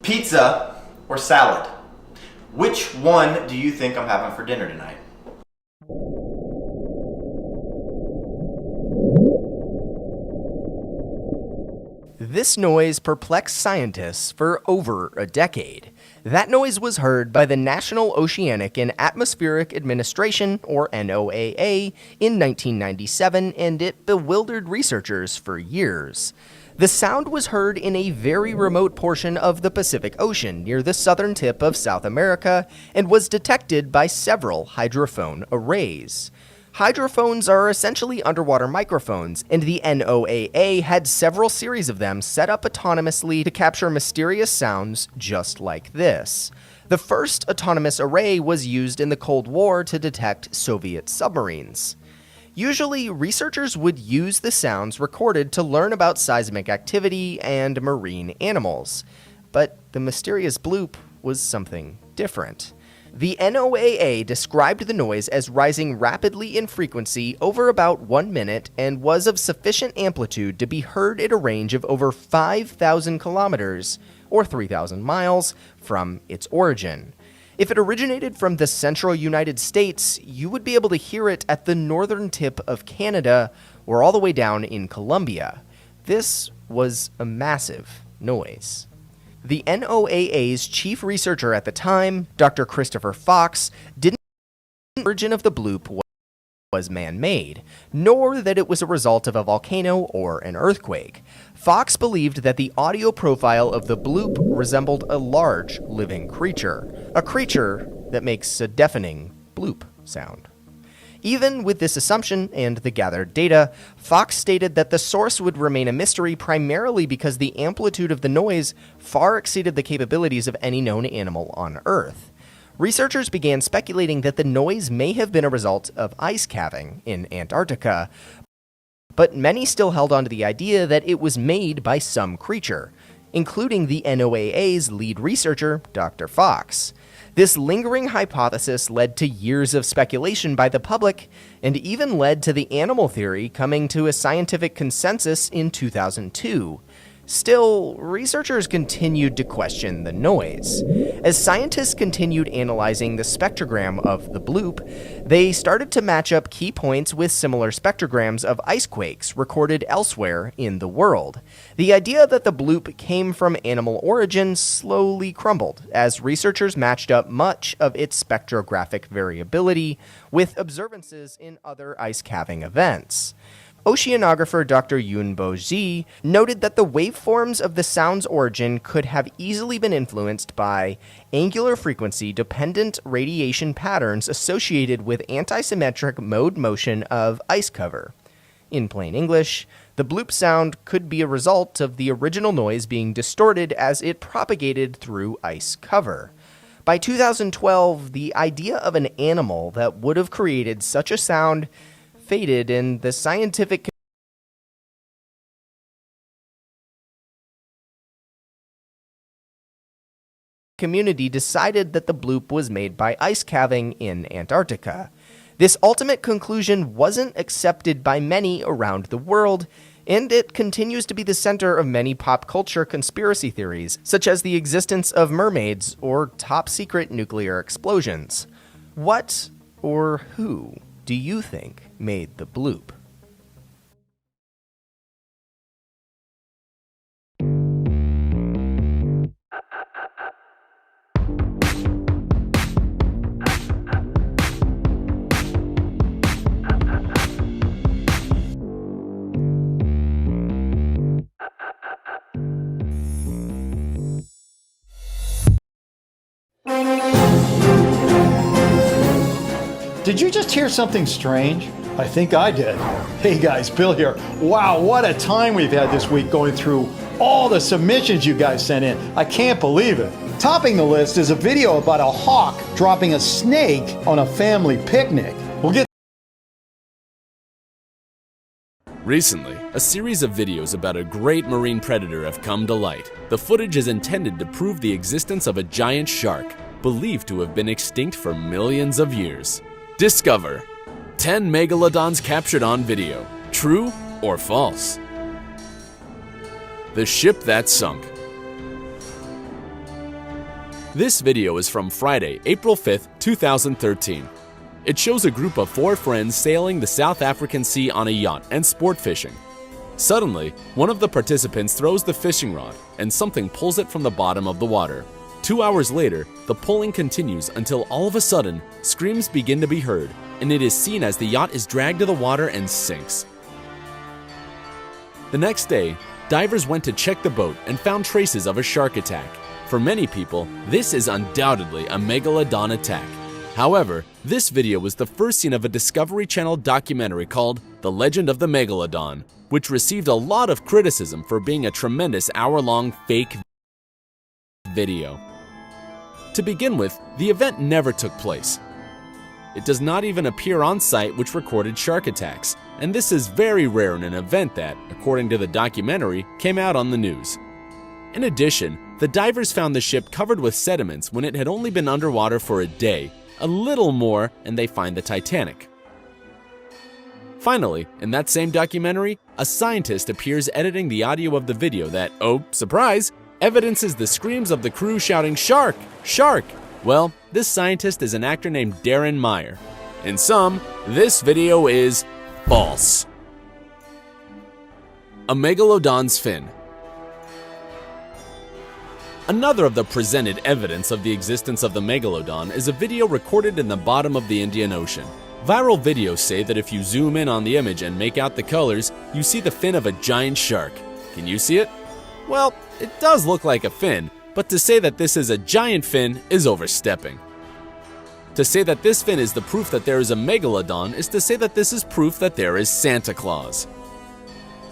Pizza or salad? Which one do you think I'm having for dinner tonight? This noise perplexed scientists for over a decade. That noise was heard by the National Oceanic and Atmospheric Administration, or NOAA, in 1997, and it bewildered researchers for years. The sound was heard in a very remote portion of the Pacific Ocean near the southern tip of South America and was detected by several hydrophone arrays. Hydrophones are essentially underwater microphones, and the NOAA had several series of them set up autonomously to capture mysterious sounds just like this. The first autonomous array was used in the Cold War to detect Soviet submarines. Usually, researchers would use the sounds recorded to learn about seismic activity and marine animals. But the mysterious bloop was something different. The NOAA described the noise as rising rapidly in frequency over about 1 minute and was of sufficient amplitude to be heard at a range of over 5,000 kilometers, or 3,000 miles, from its origin. If it originated from the central United States, you would be able to hear it at the northern tip of Canada or all the way down in Colombia. This was a massive noise. The NOAA's chief researcher at the time, Dr. Christopher Fox, didn't think the origin of the bloop was man-made, nor that it was a result of a volcano or an earthquake. Fox believed that the audio profile of the bloop resembled a large living creature, a creature that makes a deafening bloop sound. Even with this assumption and the gathered data, Fox stated that the source would remain a mystery primarily because the amplitude of the noise far exceeded the capabilities of any known animal on Earth. Researchers began speculating that the noise may have been a result of ice calving in Antarctica, but many still held on to the idea that it was made by some creature, including the NOAA's lead researcher, Dr. Fox. This lingering hypothesis led to years of speculation by the public, and even led to the animal theory coming to a scientific consensus in 2002. Still, researchers continued to question the noise. As scientists continued analyzing the spectrogram of the bloop, they started to match up key points with similar spectrograms of icequakes recorded elsewhere in the world. The idea that the bloop came from animal origin slowly crumbled as researchers matched up much of its spectrographic variability with observances in other ice calving events. Oceanographer Dr. Yunbo Ji noted that the waveforms of the sound's origin could have easily been influenced by angular frequency-dependent radiation patterns associated with antisymmetric mode motion of ice cover. In plain English, the bloop sound could be a result of the original noise being distorted as it propagated through ice cover. By 2012, the idea of an animal that would have created such a sound faded, and the scientific community decided that the bloop was made by ice calving in Antarctica. This ultimate conclusion wasn't accepted by many around the world, and it continues to be the center of many pop culture conspiracy theories, such as the existence of mermaids or top-secret nuclear explosions. What or who do you think made the bloop? Did you just hear something strange? I think I did. Hey guys, Bill here. Wow, what a time we've had this week going through all the submissions you guys sent in. I can't believe it. Topping the list is a video about a hawk dropping a snake on a family picnic. We'll get Recently, a series of videos about a great marine predator have come to light. The footage is intended to prove the existence of a giant shark, believed to have been extinct for millions of years. Discover 10 megalodons captured on video. True or false? The ship that sunk. This video is from Friday, April 5th, 2013. It shows a group of 4 friends sailing the South African Sea on a yacht and sport fishing. Suddenly, one of the participants throws the fishing rod and something pulls it from the bottom of the water. 2 hours later, the pulling continues until all of a sudden, screams begin to be heard, and it is seen as the yacht is dragged to the water and sinks. The next day, divers went to check the boat and found traces of a shark attack. For many people, this is undoubtedly a megalodon attack. However, this video was the first scene of a Discovery Channel documentary called The Legend of the Megalodon, which received a lot of criticism for being a tremendous hour-long fake video. To begin with, the event never took place. It does not even appear on site which recorded shark attacks, and this is very rare in an event that, according to the documentary, came out on the news. In addition, the divers found the ship covered with sediments when it had only been underwater for a day, a little more, and they find the Titanic. Finally, in that same documentary, a scientist appears editing the audio of the video that, oh, surprise, evidences the screams of the crew shouting, "Shark! Shark!" Well, this scientist is an actor named Darren Meyer. In sum, this video is false. A megalodon's fin. Another of the presented evidence of the existence of the megalodon is a video recorded in the bottom of the Indian Ocean. Viral videos say that if you zoom in on the image and make out the colors, you see the fin of a giant shark. Can you see it? Well, it does look like a fin, but to say that this is a giant fin is overstepping. To say that this fin is the proof that there is a megalodon is to say that this is proof that there is Santa Claus.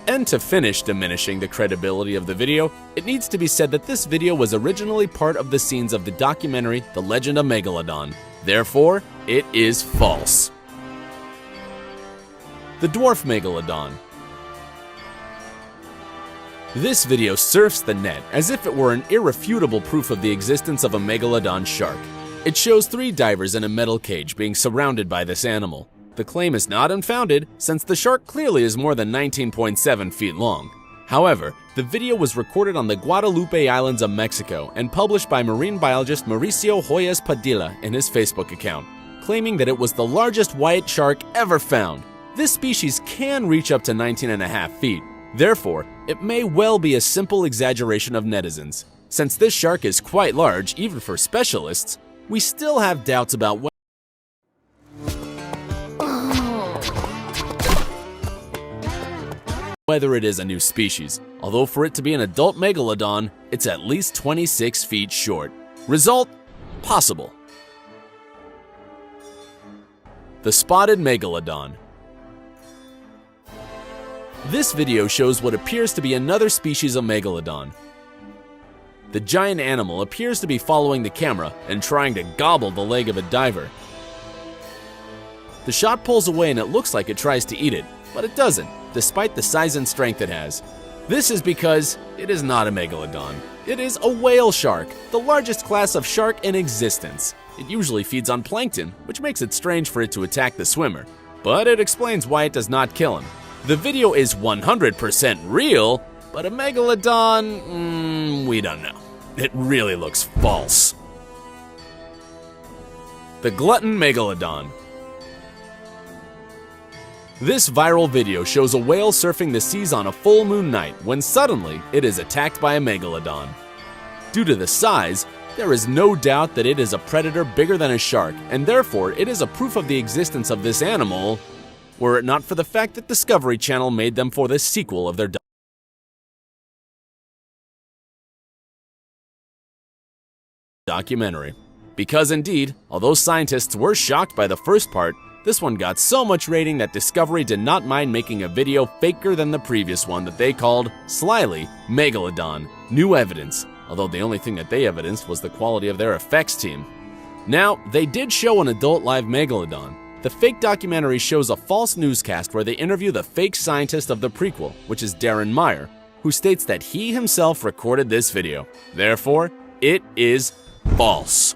And to finish diminishing the credibility of the video, it needs to be said that this video was originally part of the scenes of the documentary The Legend of Megalodon. Therefore, it is false. The dwarf megalodon. This video surfs the net as if it were an irrefutable proof of the existence of a megalodon shark. It shows 3 divers in a metal cage being surrounded by this animal. The claim is not unfounded, since the shark clearly is more than 19.7 feet long. However, the video was recorded on the Guadalupe Islands of Mexico and published by marine biologist Mauricio Hoyas Padilla in his Facebook account, claiming that it was the largest white shark ever found. This species can reach up to 19.5 feet. Therefore, it may well be a simple exaggeration of netizens. Since this shark is quite large, even for specialists, we still have doubts about whether it is a new species, although for it to be an adult megalodon, it's at least 26 feet short. Result? Possible. The spotted megalodon. This video shows what appears to be another species of megalodon. The giant animal appears to be following the camera and trying to gobble the leg of a diver. The shot pulls away and it looks like it tries to eat it, but it doesn't, despite the size and strength it has. This is because it is not a megalodon. It is a whale shark, the largest class of shark in existence. It usually feeds on plankton, which makes it strange for it to attack the swimmer, but it explains why it does not kill him. The video is 100% real, but a megalodon, we don't know. It really looks false. The glutton megalodon. This viral video shows a whale surfing the seas on a full moon night when suddenly it is attacked by a megalodon. Due to the size, there is no doubt that it is a predator bigger than a shark, and therefore it is a proof of the existence of this animal, were it not for the fact that Discovery Channel made them for the sequel of their documentary. Because indeed, although scientists were shocked by the first part, this one got so much rating that Discovery did not mind making a video faker than the previous one that they called, slyly, Megalodon, New Evidence, although the only thing that they evidenced was the quality of their effects team. Now, they did show an adult live Megalodon. The fake documentary shows a false newscast where they interview the fake scientist of the prequel, which is Darren Meyer, who states that he himself recorded this video. Therefore, it is false.